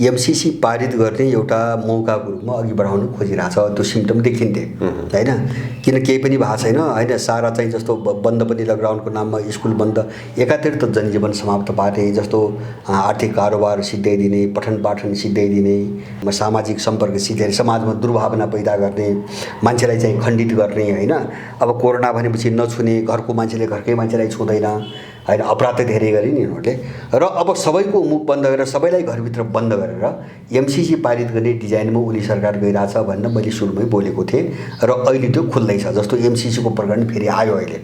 MCC पारित गर्ने एउटा मौकाको रूपमा अघि बढाउन खोजिरहेछ। त्यो सिम्टम देखिन्थे हैन, किन केही पनि भएको छैन हैन। सारा चाहिँ जस्तो बन्द पनि लकडाउनको नाममा स्कुल बन्द, एकातिर त जनजीवन समाप्त पार्ने, जस्तो आर्थिक कारोबार सिद्ध्याइदिने, पठन पाठन सिद्ध्याइदिने, सामाजिक सम्पर्क सिद्ध्याइदिने, समाजमा दुर्भावना पैदा गर्ने, मान्छेलाई चाहिँ खण्डित गर्ने हैन। अब कोरोना भनेपछि नछुने, घरको मान्छेले घरकै मान्छेलाई छुँदैन हैन। अपराध त धेरै गरे नि यिनीहरूले। र अब सबैको मुख बन्द गरेर सबैलाई घरभित्र बन्द गरेर एमसीसी पारित गर्ने डिजाइनमा ओली सरकार गइरहेछ भनेर मैले सुरुमै बोलेको थिएँ र अहिले त्यो खुल्दैछ। जस्तो एमसीसीको प्रकरण फेरि आयो अहिले।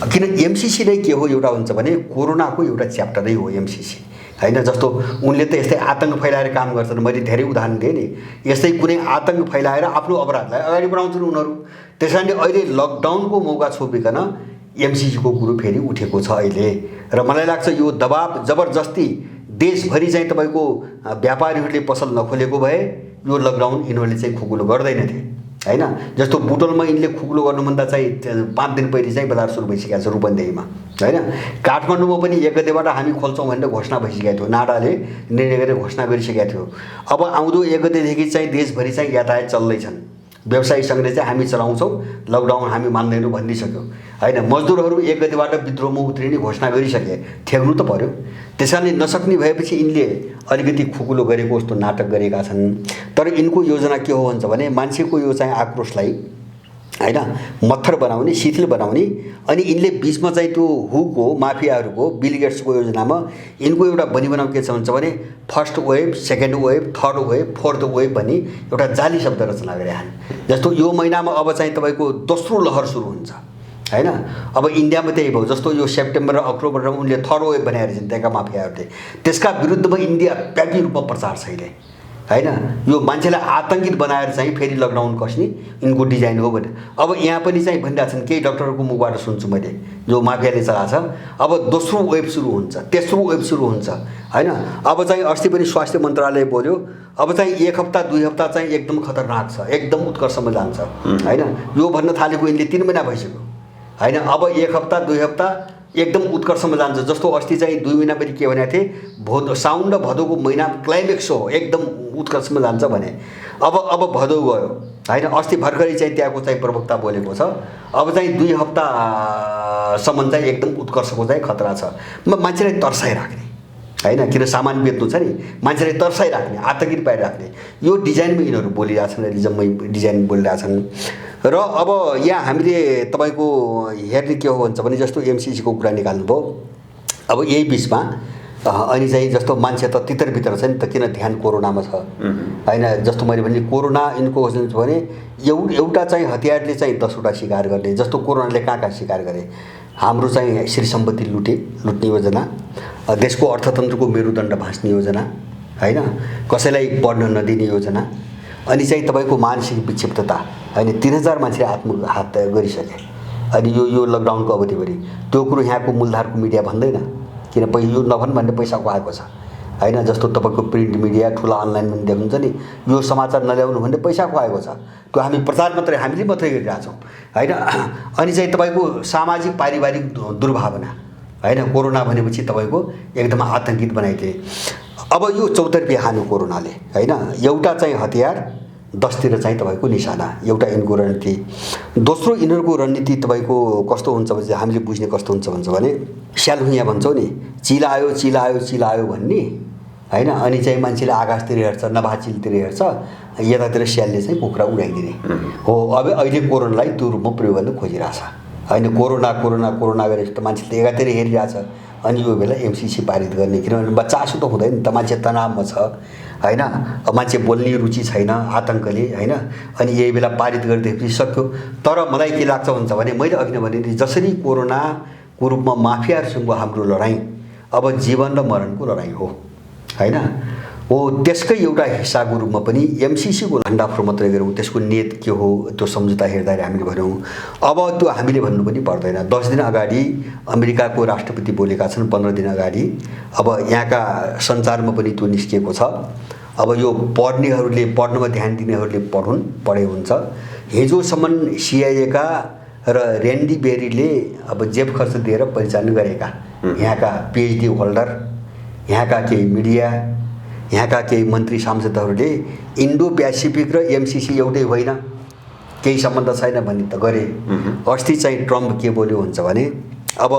किन एमसीसी नै के हो एउटा हुन्छ भने कोरोनाको एउटा च्याप्टरै हो एमसीसी हैन। जस्तो उनले त यस्तै आतंक फैलाएर काम गर्छन्। मैले धेरै उदाहरण दिएँ नि। यस्तै कुनै आतंक फैलाएर आफ्नो अपराधलाई अगाडि बढाउँछन् उनीहरू। त्यसैले अहिले लकडाउनको मौका छोपिकन एमसीसीको कुरो फेरि उठेको छ अहिले। र मलाई लाग्छ यो दबाब जबरजस्ती देशभरि चाहिँ तपाईँको व्यापारीहरूले पसल नखोलेको भए यो लकडाउन यिनीहरूले चाहिँ खुकुलो गर्दैनथे हैन। जस्तो बुटोलमा यिनले खुकुलो गर्नुभन्दा चाहिँ 5 दिन पहिले चाहिँ बजार सुरु भइसकेको छ रूपन्देहीमा हैन। काठमाडौँमा पनि 1 गतेबाट हामी खोल्छौँ भनेर घोषणा भइसकेको थियो। नाडाले निर्णय गरेर घोषणा गरिसकेको थियो। अब आउँदो 1 गतेदेखि चाहिँ देशभरि चाहिँ यातायात चल्दैछन्। व्यवसायी सङ्घले चाहिँ हामी चलाउँछौँ, लकडाउन हामी मान्दैनौँ भनिसक्यो हैन। मजदुरहरू 1 गतेबाट विद्रोहमा उत्रिने घोषणा गरिसके, ठेक्नु त पर्यो। त्यसैले नसक्ने भएपछि यिनले अलिकति खुकुलो गरेको जस्तो नाटक गरेका छन्। तर यिनको योजना के हो भन्छ भने मान्छेको यो चाहिँ आक्रोशलाई हैन मत्थर बनाउने, शिथिल बनाउने, अनि यिनले बिचमा चाहिँ त्यो हुको माफियाहरूको बिल गेट्सको योजनामा यिनको एउटा बनिबनाउ के छ भन्छ भने first wave, second wave, third wave, fourth wave भनी एउटा जाली शब्द रचना गरे छन्। जस्तो यो महिनामा अब चाहिँ तपाईँको दोस्रो लहर सुरु हुन्छ हैन। अब इन्डियामा त्यही भयो। जस्तो यो सेप्टेम्बर र अक्टोबरमा उनले थर्ड वेभ बनाएर छन् त्यहाँका माफियाहरूले। त्यसका विरुद्धमा इन्डिया व्यापी रूपमा प्रचार छ अहिले हैन। यो मान्छेलाई आतंकित बनाएर चाहिँ फेरि लकडाउन कस्ने यिनको डिजाइन हो भने अब यहाँ पनि चाहिँ भनिरहेछन्। केही डक्टरहरूको मुखबाट सुन्छु मैले जो माफियाले चलाछ। अब दोस्रो वेभ सुरु हुन्छ, तेस्रो वेभ सुरु हुन्छ हैन। अब चाहिँ अस्ति पनि स्वास्थ्य मन्त्रालय बोल्यो। अब चाहिँ 1 हप्ता 2 हप्ता चाहिँ एकदम खतरनाक छ, एकदम उत्कर्षमा जान्छ हैन। यो भन्न थालेको यिनले 3 महिना भइसक्यो हैन। अब 1 हप्ता 2 हप्ता एकदम उत्कर्षमा जान्छ। जस्तो अस्ति चाहिँ 2 महिना पनि के भनेको थिएँ, साउन र भदौको महिना क्लाइमेक्स हो, एकदम उत्कर्षमा जान्छ भने। अब भदौ गयो हैन। अस्ति भर्खरै चाहिँ त्यहाँको चाहिँ प्रवक्ता बोलेको छ। अब चाहिँ 2 हप्तासम्म चाहिँ एकदम उत्कर्षको चाहिँ खतरा छ। मान्छेलाई तर्साइराख्ने हैन, किन सामान बेच्नु छ नि, मान्छेलाई तर्साइराख्ने, आतंकित पारिराख्ने यो डिजाइनमा यिनीहरू बोलिरहेछन्, रिजममै डिजाइन बोलिरहेछन्। र अब यहाँ हामीले तपाईँको हेर्ने के हो भन्छ भने जस्तो एमसीसीको कुरा निकाल्नुभयो। अब यही बिचमा अनि चाहिँ जस्तो मान्छे त तितरबितर छ नि त, किन ध्यान कोरोनामा छ हैन। जस्तो मैले भने कोरोना यिनको हुन्छ भने एउटा चाहिँ हतियारले चाहिँ 10वटा शिकार गर्ने। जस्तो कोरोनाले कहाँ शिकार गरे, हाम्रो चाहिँ श्री सम्पत्ति लुट्ने योजना, देशको अर्थतन्त्रको मेरुदण्ड भाँच्ने योजना हैन, कसैलाई पढ्न नदिने योजना, अनि चाहिँ तपाईँको मानसिक विक्षिप्तता हैन। 3000 मान्छेले आत्मघात गरिसके अनि यो लकडाउनको अवधिभरि। त्यो कुरो यहाँको मूलधारको मिडिया भन्दैन, किन यो नभन् भन्ने पैसा खुवाएको छ हैन। जस्तो तपाईँको प्रिन्ट मिडिया, ठुला अनलाइन पनि देख्नुहुन्छ नि, यो समाचार नल्याउनु भन्ने पैसा खुवाएको छ। त्यो हामीले प्रचार हामीले मात्रै गरिरहेछौँ हैन। अनि चाहिँ तपाईँको सामाजिक पारिवारिक दुर्भावना हैन। कोरोना भनेपछि तपाईँको एकदम आतंकित बनाइदिए। अब यो चौतर्फी हान्यो कोरोनाले हैन। एउटा चाहिँ हतियार, 10तिर चाहिँ तपाईँको निशाना, एउटा यिनको रणनीति। दोस्रो यिनीहरूको रणनीति तपाईँको कस्तो हुन्छ भने हामीले बुझ्ने कस्तो हुन्छ भन्छ भने स्यालहुइया भन्छौँ नि, चिला आयो भन्ने हैन। अनि चाहिँ मान्छेले आकाशतिर हेर्छ, नभा चिलतिर हेर्छ, यतातिर स्यालले चाहिँ कुखुरा उडाइदिने हो। अब अहिले कोरोनालाई त्यो रूपमा प्रयोग गर्न खोजिरहेछ हैन। कोरोना गरेर त मान्छेले एकातिर हेरिरहेछ। अनि यो बेला एमसीसी पारित गर्ने, किनभने बच्चा आसु त हुँदैन त, मान्छे तनावमा छ हैन। मान्छे बोल्ने रुचि छैन आतंकले हैन। अनि यही बेला पारित गरिदिएपछि सक्यो। तर मलाई के लाग्छ भन्छ भने मैले अघि नै भने जसरी कोरोनाको रूपमा माफियाहरूसँग हाम्रो लडाइँ अब जीवन र मरणको लडाइँ हो हैन, हो त्यसकै एउटा हिस्साको रूपमा पनि एमसीसीको झन्डाफोर मात्रै गरौँ, त्यसको नियत के हो त्यो सम्झौता हेर्दाखेरि हामीले भन्यौँ। अब त्यो हामीले भन्नु पनि पर्दैन। 10 दिन अगाडि अमेरिकाको राष्ट्रपति बोलेका छन्, 15 दिन अगाडि। अब यहाँका सञ्चारमा पनि त्यो निस्किएको छ। अब यो पढ्नेहरूले, पढ्नमा ध्यान दिनेहरूले पढे हुन्छ। हिजोसम्म सिआइएका र रेन्डी बेरीले अब जेब खर्च दिएर परिचालन गरेका यहाँका पिएचडी होल्डर, यहाँका केही मिडिया, यहाँका केही मन्त्री सांसदहरूले इन्डो प्यासिफिक र एमसिसी एउटै होइन, केही सम्बन्ध छैन भन्ने त गरे। अस्ति चाहिँ ट्रम्प के बोल्यो हुन्छ भने अब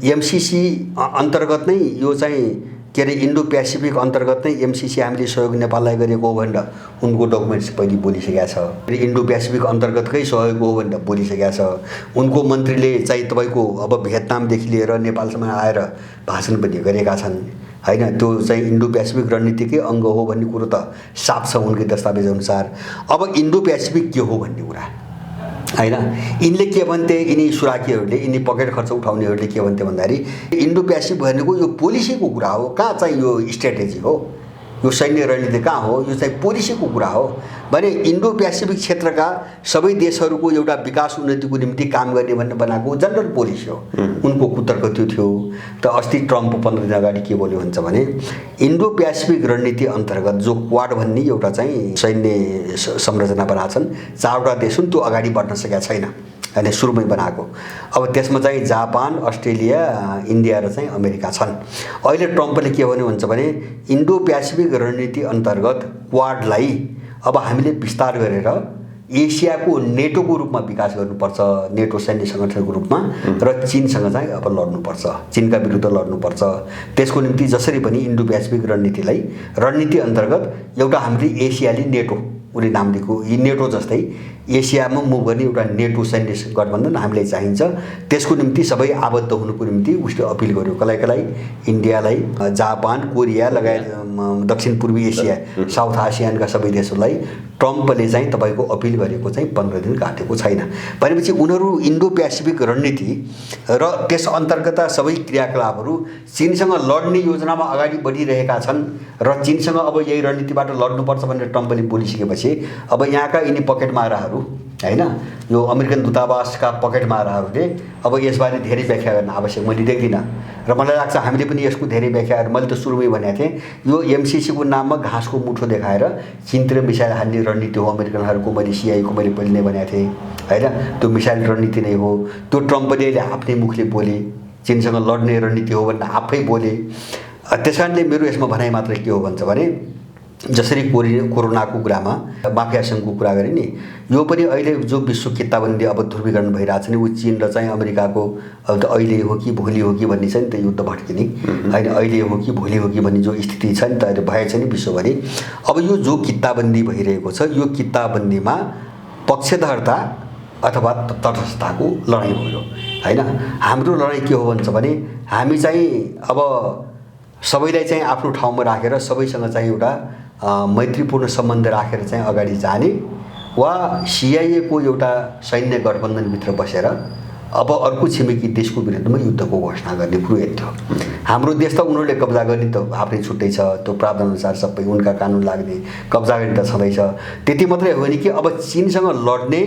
एमसिसी अन्तर्गत नै यो चाहिँ के अरे इन्डो प्यासिफिक अन्तर्गत नै एमसिसी हामीले सहयोग नेपाललाई गरेको हो भनेर उनको डकुमेन्ट्स पहिले बोलिसकेका छ। इन्डो प्यासिफिक अन्तर्गतकै सहयोग हो भनेर बोलिसकेका छ। उनको मन्त्रीले चाहिँ तपाईँको अब भियतनामदेखि लिएर नेपालसम्म आएर भाषण पनि गरेका छन् होइन। त्यो चाहिँ इन्डो प्यासिफिक रणनीतिकै अङ्ग हो भन्ने कुरो त साफ छ उनकै दस्तावेज अनुसार। अब इन्डो प्यासिफिक के हो भन्ने कुरा होइन, यिनले के भन्थे, यिनी सुराकीहरूले, यिनी पकेट खर्च उठाउनेहरूले के भन्थे भन्दाखेरि इन्डो प्यासिफिक भनेको यो पोलिसीको कुरा हो, कहाँ चाहिँ यो स्ट्राटेजी हो, यो सैन्य रणनीति कहाँ हो, यो चाहिँ पोलिसीको कुरा हो भने इन्डो प्यासिफिक क्षेत्रका सबै देशहरूको एउटा विकास उन्नतिको निम्ति काम गर्ने भन्ने बनाएको जनरल पोलिसी हो। उनको कुतर्क त्यो थियो। त अस्ति ट्रम्प 15 दिन अगाडि के बोल्यो भन्छ भने इन्डो प्यासिफिक रणनीति अन्तर्गत जो क्वाड भन्ने एउटा चाहिँ सैन्य संरचना बनाएको छन्, 4वटा देश हुन्, त्यो अगाडि बढ्न सकेका छैन होइन, सुरुमै बनाएको। अब त्यसमा चाहिँ जापान, अस्ट्रेलिया, इन्डिया र चाहिँ अमेरिका छन्। अहिले ट्रम्पले के भन्यो भन्छ भने इन्डो प्यासिफिक रणनीति अन्तर्गत क्वाडलाई अब हामीले विस्तार गरेर एसियाको नेटोको रूपमा विकास गर्नुपर्छ, नेटो सैन्य सङ्गठनको रूपमा, र चीनसँग चाहिँ अब लड्नुपर्छ, चीनका विरुद्ध लड्नुपर्छ। त्यसको निम्ति जसरी पनि इन्डो प्यासिफिक रणनीति अन्तर्गत एउटा हामीले एसियाली नेटो उसले नाम दिएको, यी नेटो जस्तै एसियामा मुभ गर्ने एउटा नेटो सैन्य गठबन्धन हामीलाई चाहिन्छ। त्यसको निम्ति सबै आबद्ध हुनुको निम्ति उसले अपिल गर्यो कसलाई, इन्डियालाई, जापान, कोरिया लगायत दक्षिण पूर्वी एसिया, साउथ एसियानका सबै देशहरूलाई ट्रम्पले चाहिँ तपाईँको अपिल गरेको चाहिँ 15 दिन काटेको छैन। भनेपछि उनीहरू इन्डो प्यासिफिक रणनीति र त्यस अन्तर्गत सबै क्रियाकलापहरू चीनसँग लड्ने योजनामा अगाडि बढिरहेका छन् र चीनसँग अब यही रणनीतिबाट लड्नुपर्छ भनेर ट्रम्पले बोलिसकेपछि अब यहाँका यिनी पकेट माराहरू होइन, यो अमेरिकन दूतावासका पकेट माराहरूले अब यसबारे धेरै व्याख्या गर्न आवश्यक मैले देख्दिनँ र मलाई लाग्छ हामीले पनि यसको धेरै व्याख्याहरू, मैले त सुरुमै भनेको थिएँ यो एमसिसीको नाममा घाँसको मुठो देखाएर चीनतिर मिसाइल हान्ने रणनीति हो अमेरिकनहरूको, मैले सिआईको मैले पहिले नै भनेको थिएँ होइन, त्यो मिसाइल रणनीति नै हो। त्यो ट्रम्पले आफ्नै मुखले बोले चीनसँग लड्ने रणनीति हो भनेर आफै बोले। त्यस कारणले मेरो यसमा भनाइ मात्रै के हो भन्छ भने जसरी कोरोनाको कुरामा माफियासँगको कुरा गरेँ नि, यो पनि अहिले जो विश्व किताबन्दी अब ध्रुवीकरण भइरहेको छ नि, ऊ चीन र चाहिँ अमेरिकाको अब त अहिले हो कि भोलि हो कि भन्ने छ नि त युद्ध भड्किने होइन, अहिले हो कि भोलि हो कि भन्ने जो स्थिति छ नि त अहिले भएछ नि विश्वभरि। अब यो जो किताबन्दी भइरहेको छ यो किताबन्दीमा पक्षधरता अथवा तटस्थताको लडाइँ भयो होइन। हाम्रो लडाइँ के हो भन्छ भने हामी चाहिँ अब सबैलाई चाहिँ आफ्नो ठाउँमा राखेर सबैसँग चाहिँ एउटा मैत्रीपूर्ण सम्बन्ध राखेर चाहिँ अगाडि जाने वा सिआइएको एउटा सैन्य गठबन्धनभित्र बसेर अब अर्को छिमेकी देशको विरुद्धमा युद्धको घोषणा गर्ने कुरो यति हो। हाम्रो देश त उनीहरूले कब्जा गर्ने त आफ्नै छुट्टै छ, त्यो प्रावधानअनुसार सबै उनका कानुन लाग्ने कब्जा गर्ने त छँदैछ। त्यति मात्रै हो नि कि अब चीनसँग लड्ने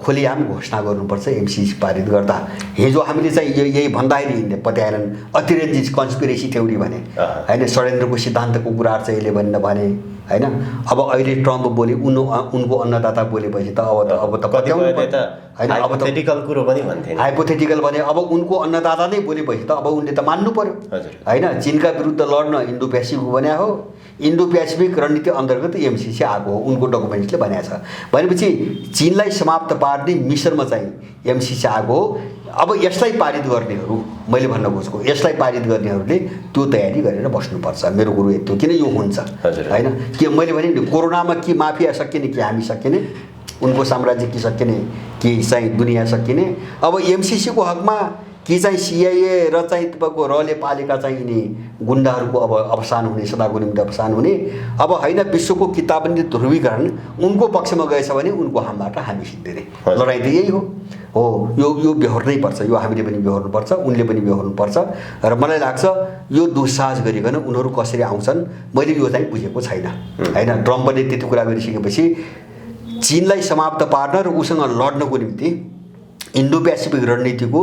खुलेआम घोषणा गर्नुपर्छ एमसिसी पारित गर्दा। हिजो हामीले चाहिँ यही भन्दाखेरि हिँड्ने पत्याएनन्, अतिरञ्जित कन्सपिरेसी थ्योरी भने होइन, षड्यन्त्रको सिद्धान्तको कुराहरू चाहिँ यसले भने होइन। अब अहिले ट्रम्प बोले, उनको अन्नदाता बोलेपछि त अब त पत्याउनु होइन, अब त कुरो पनि भन्थे, हाइपोथेटिकल भने अब उनको अन्नदाता नै बोलेपछि त अब उनले त मान्नु पर्यो होइन। चीनका विरुद्ध लड्न इन्डो प्यासिफिक बन्या हो, इन्डो प्यासिफिक रणनीति अन्तर्गत एमसिसी आएको हो, उनको डकुमेन्ट्सले भनेको छ। भनेपछि चीनलाई समाप्त पार्ने मिसनमा चाहिँ एमसिसी आएको हो। अब यसलाई पारित गर्नेहरू, मैले भन्न खोजेको यसलाई पारित गर्नेहरूले त्यो तयारी गरेर बस्नुपर्छ। मेरो कुरो यति हो, किन यो हुन्छ होइन कि मैले भने नि कोरोनामा कि माफिया सकिने कि हामी सकिने, उनको साम्राज्य कि सकिने कि चाहिँ दुनियाँ सकिने। अब एमसिसीको हकमा कि चाहिँ सिआइए र चाहिँ तपाईँको रले पालेका चाहिँ यिनी गुन्डाहरूको अब अवसान हुने, सदाको निम्ति अवसान हुने। अब होइन, विश्वको किताबन्दी ध्रुवीकरण उनको पक्षमा गएछ भने उनको हामबाट हामी सिद्धिने लडाइँ त यही हो। यो बेहोर्नै पर्छ, यो हामीले पनि बेहोर्नुपर्छ, उनले पनि बेहोर्नुपर्छ। र मलाई लाग्छ यो दुस्साहस गरिकन उनीहरू कसरी आउँछन् मैले यो चाहिँ बुझेको छैन होइन। ट्रम्पले त्यति कुरा गरिसकेपछि चीनलाई समाप्त पार्न र उसँग लड्नको निम्ति इन्डो प्यासिफिक रणनीतिको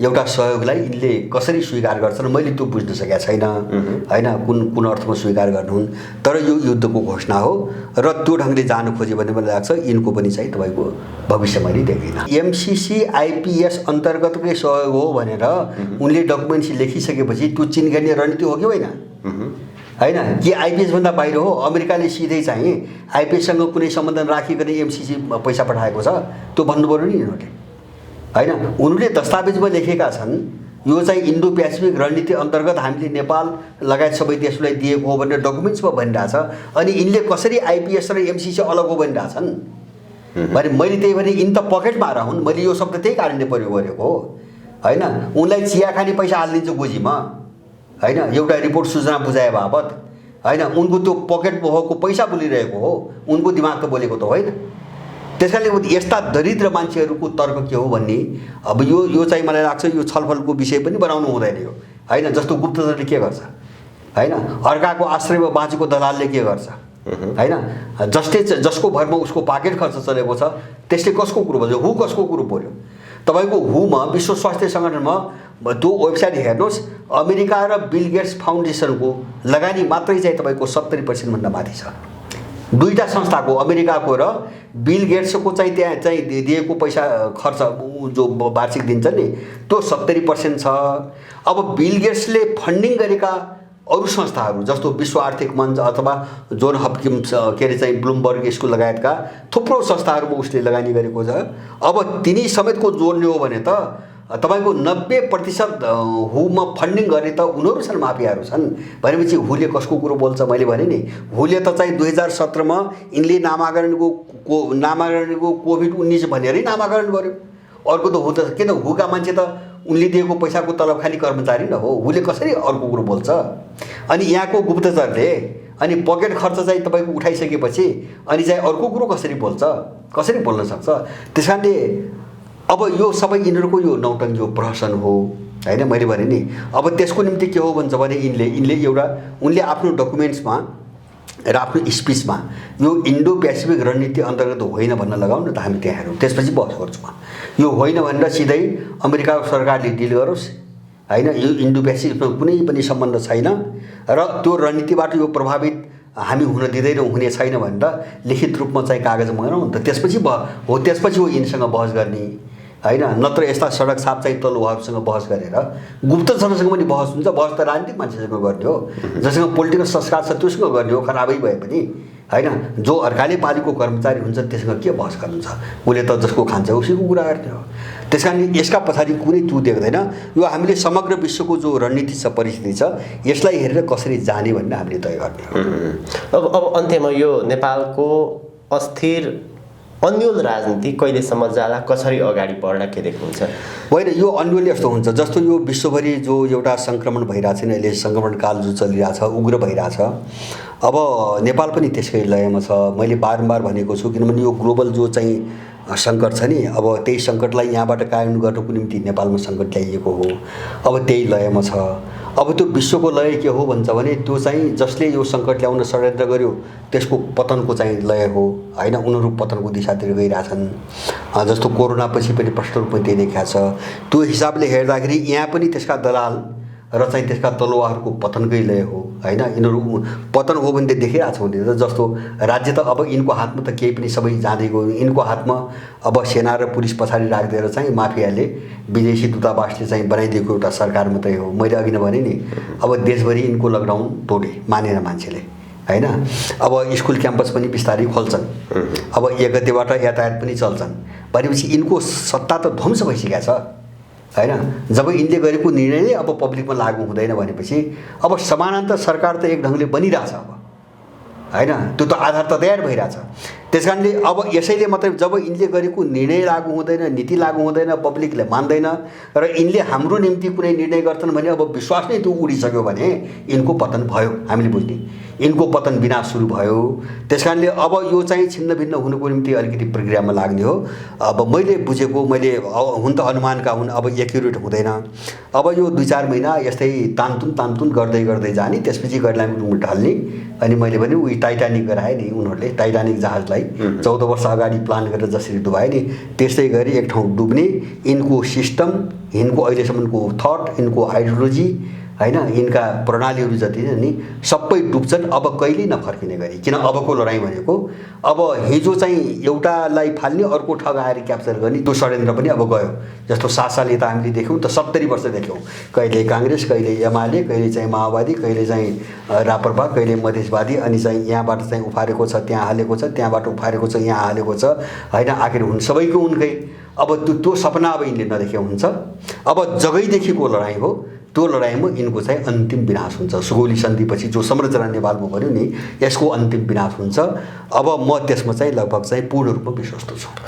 एउटा सहयोगलाई यिनले कसरी स्वीकार गर्छन् मैले त्यो बुझ्न सकेका छैन होइन, कुन अर्थमा स्वीकार गर्नुहुन्। तर यो युद्धको घोषणा हो र त्यो ढङ्गले जानु खोज्यो भने मलाई लाग्छ यिनको पनि चाहिँ तपाईँको भविष्य मैले देख्दिनँ। एमसिसी आइपिएस अन्तर्गतकै सहयोग हो भनेर उनले डकुमेन्ट्स लेखिसकेपछि त्यो चीन गर्ने रणनीति हो कि होइन होइन कि आइपिएसभन्दा बाहिर हो। अमेरिकाले सिधै चाहिँ आइपिएससँग कुनै सम्बन्ध राखिकन एमसिसी पैसा पठाएको छ त्यो भन्नु पऱ्यो नि यिनीहरूले, होइन। उनीहरूले दस्तावेजमा लेखेका छन् यो चाहिँ इन्डो पेसिफिक रणनीति अन्तर्गत हामीले नेपाल लगायत सबै देशलाई दिएको हो भनेर डकुमेन्ट्समा भनिरहेछ। अनि यिनले कसरी आइपिएस र एमसिसी अलग हो भनिरहेछन् भने मैले त्यही भने यिन त पकेटमा हुन्, मैले यो शब्द त्यही कारणले प्रयोग गरेको हो, होइन। उनलाई चिया खाने पैसा हालिदिन्छु गोजीमा, होइन, एउटा रिपोर्ट सूचना बुझाए बापत, होइन। उनको त्यो पकेटमा भएको पैसा बोलिरहेको हो, उनको दिमाग त बोलेको त होइन। त्यस कारणले यस्ता दरिद्र मान्छेहरूको तर्क के हो भन्ने अब यो चाहिँ मलाई लाग्छ यो छलफलको विषय पनि बनाउनु हुँदैन यो, होइन। जस्तो गुप्तचरले के गर्छ, होइन, अर्काको आश्रयमा बाँचेको दलालले के गर्छ, होइन। जसको भरमा उसको पाकेट खर्च चलेको छ त्यसले कसको कुरो बोल्यो, हु कसको कुरो बोल्यो। तपाईँको हुमा विश्व स्वास्थ्य सङ्गठनमा त्यो वेबसाइट हेर्नुहोस्, अमेरिका र बिल गेट्स फाउन्डेसनको लगानी मात्रै चाहिँ तपाईँको 70% भन्दा माथि छ। दुईटा संस्थाको, अमेरिकाको र बिल गेट्सको चाहिँ त्यहाँ चाहिँ दिएको पैसा खर्च जो वार्षिक दिन्छ नि त्यो 70% छ। अब बिल गेट्सले फन्डिङ गरेका अरू संस्थाहरू जस्तो विश्व आर्थिक मञ्च अथवा जोन हपकिन्स के अरे चाहिँ ब्लुमबर्ग स्कुल लगायतका थुप्रो संस्थाहरूमा उसले लगानी गरेको छ। अब तिनी समेतको जोड्ने हो भने त तपाईँको 90% हुमा फन्डिङ गर्ने त उनीहरू छन्, माफियाहरू छन्। भनेपछि हुले कसको कुरो बोल्छ, मैले भने नि हुले त चाहिँ 2017मा यिनले नामाकरणको कोभिड-19 भनेरै नामाकरण गर्यो। अर्को त हो त किन, हुका मान्छे त उनले दिएको पैसाको तलब खाने कर्मचारी न हो, हुले कसरी अर्को कुरो बोल्छ। अनि यहाँको गुप्तचरले अनि पकेट खर्च चाहिँ तपाईँको उठाइसकेपछि अनि चाहिँ अर्को कुरो कसरी बोल्छ, कसरी बोल्न सक्छ। त्यस कारणले अब यो सबै यिनीहरूको यो नौटङ्की हो, प्रहसन हो, होइन। मैले भने नि अब त्यसको निम्ति के हो भन्छ भने उनले आफ्नो डकुमेन्ट्समा र आफ्नो स्पिचमा यो इन्डो पेसिफिक रणनीति अन्तर्गत होइन भन्न लगाउनु न त, हामी त्यहाँ हेरौँ, त्यसपछि बहस गर्छौँ। यो होइन भनेर सिधै अमेरिकाको सरकारले डिल गरोस्, होइन। यो इन्डो पेसिफिकमा कुनै पनि सम्बन्ध छैन र त्यो रणनीतिबाट यो प्रभावित हामी हुन दिँदैनौँ, हुने छैन भनेर लिखित रूपमा चाहिँ कागज मगाउँ त, त्यसपछि हो यिनसँग बहस गर्ने, होइन। नत्र यस्ता सडक साप चाहिँ तलुवाहरूसँग बहस गरेर गुप्तचरसँग पनि बहस हुन्छ। बहस त राजनीतिक मान्छेसँग गर्ने हो, जससँग पोलिटिकल संस्कार छ त्योसँग गर्ने हो, खराबै भए पनि, होइन। जो अर्काले पालेको कर्मचारी हुन्छ त्यससँग के बहस गर्नुहुन्छ, उसले त जसको खान्छ उसैको कुरा गर्ने हो। त्यस कारण यसका पछाडि कुनै तु देख्दैन। यो हामीले समग्र विश्वको जो रणनीति छ, परिस्थिति छ, यसलाई हेरेर कसरी जाने भन्ने हामीले तय गर्ने हो। अब अन्त्यमा यो नेपालको अस्थिर अन्यल राजनीति कहिलेसम्म जाला, कसरी अगाडि बढ्न के देख्नुहुन्छ? होइन, यो अन्यल यस्तो हुन्छ जस्तो यो विश्वभरि जो एउटा सङ्क्रमण भइरहेछ नि, अहिले सङ्क्रमण काल जो चलिरहेछ, उग्र भइरहेछ। अब नेपाल पनि त्यसकै लयमा छ। मैले बारम्बार भनेको छु, किनभने यो ग्लोबल जो चाहिँ सङ्कट छ नि, अब त्यही सङ्कटलाई यहाँबाट कायम गर्नको निम्ति नेपालमा सङ्कट ल्याइएको हो। अब त्यही लयमा छ। अब त्यो विश्वको लय के हो भन्छ भने त्यो चाहिँ जसले यो सङ्कट ल्याउन षड्यन्त्र गर्यो त्यसको पतनको चाहिँ लय हो, होइन। उनीहरू पतनको दिशातिर गइरहेछन्। जस्तो कोरोनापछि पनि प्रष्ट रूपमा त्यही देखिएको छ। त्यो हिसाबले हेर्दाखेरि यहाँ पनि त्यसका दलाल र चाहिँ त्यसका तलुवाहरूको पतनकै लय हो, होइन। यिनीहरू पतन हो भने देखिरहेको छ भने त जस्तो राज्य त अब यिनको हातमा त केही पनि सबै जाँदै गयो। यिनको हातमा अब सेना र पुलिस पछाडि राखिदिएर चाहिँ माफियाले विदेशी दूतावासले चाहिँ बनाइदिएको एउटा सरकार मात्रै हो। मैले अघि नै भने नि अब देशभरि यिनको लकडाउन तोडे, मानेन मान्छेले, होइन। अब स्कुल क्याम्पस पनि बिस्तारै खोल्छन्, अब 1 गतेबाट यातायात पनि चल्छन्। भनेपछि यिनको सत्ता त ध्वंस भइसकेको छ, होइन। जब यिनले गरेको निर्णय नै अब पब्लिकमा लागू हुँदैन भनेपछि अब समानान्तर सरकार त एक ढङ्गले बनिरहेछ अब, होइन। त्यो त आधार त तयार भइरहेछ। त्यस कारणले अब यसैले मात्रै जब यिनले गरेको निर्णय लागू हुँदैन, नीति लागू हुँदैन, पब्लिकले मान्दैन र यिनले हाम्रो निम्ति कुनै निर्णय गर्छन् भने अब विश्वास नै त्यो उडिसक्यो भने यिनको पतन भयो, हामीले बुझ्ने। यिनको पतन विनाश सुरु भयो। त्यस कारणले अब यो चाहिँ छिन्न भिन्न हुनुको निम्ति अलिकति प्रक्रियामा लाग्ने हो। अब मैले बुझेको, मैले हुन त अनुमानका हुन्, अब एक्युरेट हुँदैन। अब यो 2-4 महिना यस्तै तान्तुन गर्दै जाने, त्यसपछि गैरलाइनमा ढल्ने। अनि मैले भने उही टाइटानिक गराए नि उनीहरूले, टाइटानिक जहाजलाई 14 वर्ष अगाडि प्लान गरेर जसरी डुबाए नि त्यस्तै गरी एक ठाउँ डुब्ने। यिनको सिस्टम, यिनको अहिलेसम्मको थट, यिनको आइडियोलोजी होइन यिनका प्रणालीहरू जति छ नि सबै डुब्छन् अब कहिल्यै नफर्किने गरी। किन अबको लडाइँ भनेको अब हिजो चाहिँ एउटालाई फाल्ने अर्को ठगाएर क्याप्चर गर्ने त्यो षड्यन्त्र पनि अब गयो। जस्तो 7 साल यता हामीले देख्यौँ त 70 वर्ष देख्यौँ, कहिले काङ्ग्रेस, कहिले एमाले, कहिले चाहिँ माओवादी, कहिले चाहिँ राप्रपा, कहिले मधेसवादी, अनि चाहिँ यहाँबाट चाहिँ उफारेको छ त्यहाँ हालेको छ, त्यहाँबाट उफारेको छ यहाँ हालेको छ, होइन आखिर हुन सबैको उनकै। अब त्यो सपना अब यिनले नदेखे हुन्छ। अब जगैदेखिको लडाइँ हो, त्यो लडाइँमा यिनको चाहिँ अन्तिम विनाश हुन्छ। सुगौली सन्धिपछि जो संरचना नेपालमा बन्यो नि यसको अन्तिम विनाश हुन्छ। अब म त्यसमा चाहिँ लगभग चाहिँ पूर्ण रूपमा विश्वस्त छु।